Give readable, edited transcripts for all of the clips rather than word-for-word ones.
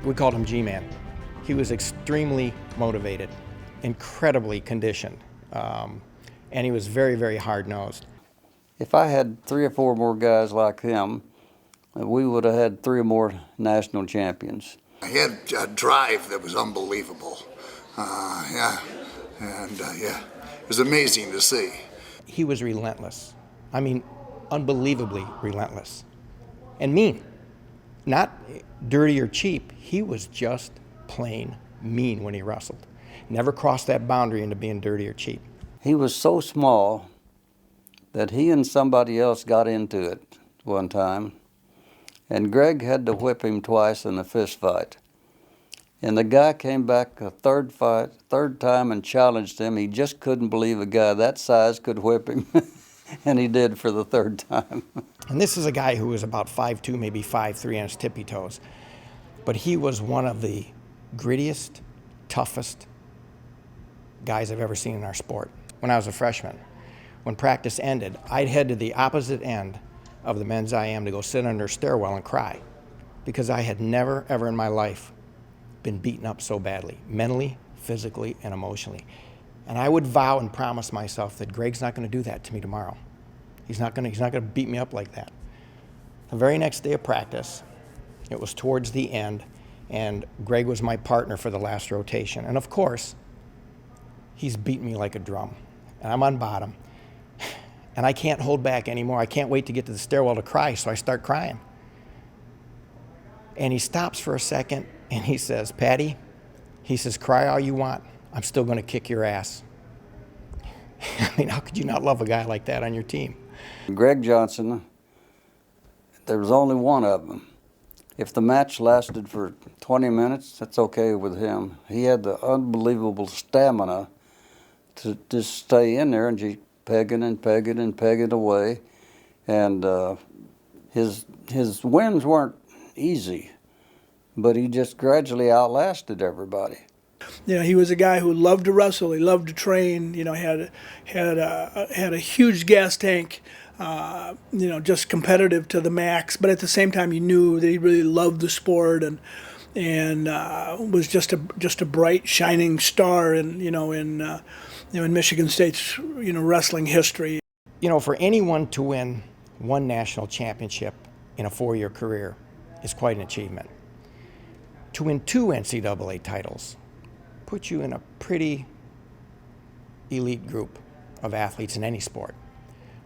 We called him G-Man. He was extremely motivated, incredibly conditioned, and he was very, very hard-nosed. If I had 3 or 4 more guys like him, we would have had 3 more national champions. He had a drive that was unbelievable. It was amazing to see. He was relentless. I mean, unbelievably relentless. And mean. Not dirty or cheap. He was just plain mean when he wrestled. Never crossed that boundary into being dirty or cheap. He was so small that he and somebody else got into it one time, and Greg had to whip him twice in a fist fight. And the guy came back a third time and challenged him. He just couldn't believe a guy that size could whip him, and he did for the 3rd time. And this is a guy who was about 5'2", maybe 5'3" on his tippy toes. But he was one of the grittiest, toughest guys I've ever seen in our sport. When I was a freshman, when practice ended, I'd head to the opposite end of the men's IM to go sit under a stairwell and cry, because I had never, ever in my life been beaten up so badly, mentally, physically, and emotionally. And I would vow and promise myself that Greg's not going to do that to me tomorrow. He's not going to beat me up like that. The very next day of practice, it was towards the end, and Greg was my partner for the last rotation. And of course, he's beating me like a drum. And I'm on bottom. And I can't hold back anymore. I can't wait to get to the stairwell to cry, so I start crying. And he stops for a second, and he says, "Patty," he says, "cry all you want. I'm still going to kick your ass." I mean, how could you not love a guy like that on your team? Greg Johnson, there was only one of them. If the match lasted for 20 minutes, that's okay with him. He had the unbelievable stamina to just stay in there and just pegging and pegging and pegging away. And his wins weren't easy, but he just gradually outlasted everybody. You know, he was a guy who loved to wrestle. He loved to train. You know, had a huge gas tank. You know, just competitive to the max. But at the same time, you knew that he really loved the sport and was just a bright, shining star in Michigan State's wrestling history. You know, for anyone to win one national championship in a 4-year career is quite an achievement. To win 2 NCAA titles puts you in a pretty elite group of athletes in any sport.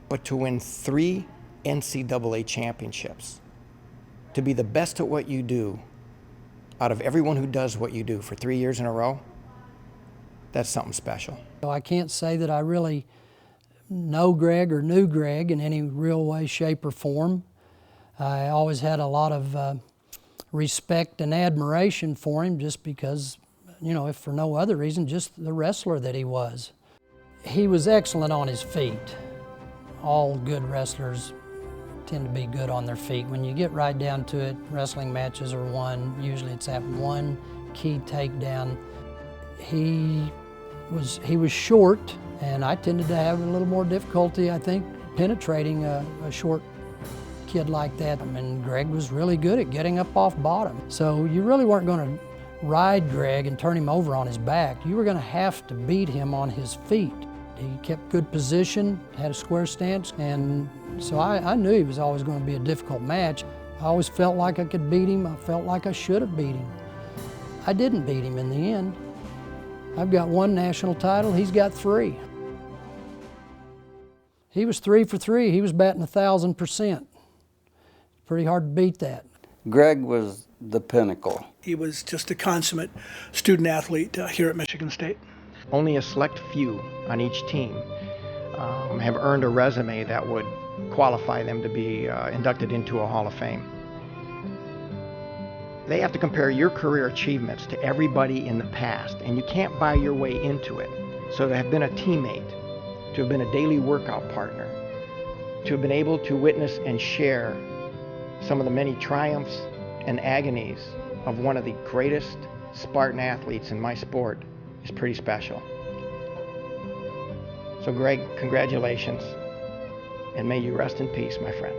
But to win 3 NCAA championships, to be the best at what you do out of everyone who does what you do for 3 years in a row, that's something special. I can't say that I really know Greg or knew Greg in any real way, shape, or form. I always had a lot of respect and admiration for him just because, if for no other reason, just the wrestler that he was. He was excellent on his feet. All good wrestlers tend to be good on their feet. When you get right down to it, wrestling matches are won. Usually it's that one key takedown. He was short, and I tended to have a little more difficulty, I think, penetrating a short kid like that. I mean, Greg was really good at getting up off bottom. So you really weren't going to ride Greg and turn him over on his back. You were going to have to beat him on his feet. He kept good position, had a square stance, and so I knew he was always going to be a difficult match. I always felt like I could beat him. I felt like I should have beat him. I didn't beat him in the end. I've got 1 national title, he's got 3. He was 3 for 3, he was batting 1,000%. Pretty hard to beat that. Greg was the pinnacle. He was just a consummate student athlete here at Michigan State. Only a select few on each team have earned a resume that would qualify them to be inducted into a Hall of Fame. They have to compare your career achievements to everybody in the past, and you can't buy your way into it. So to have been a teammate, to have been a daily workout partner, to have been able to witness and share some of the many triumphs and agonies of one of the greatest Spartan athletes in my sport is pretty special. So Greg, congratulations, and may you rest in peace, my friend.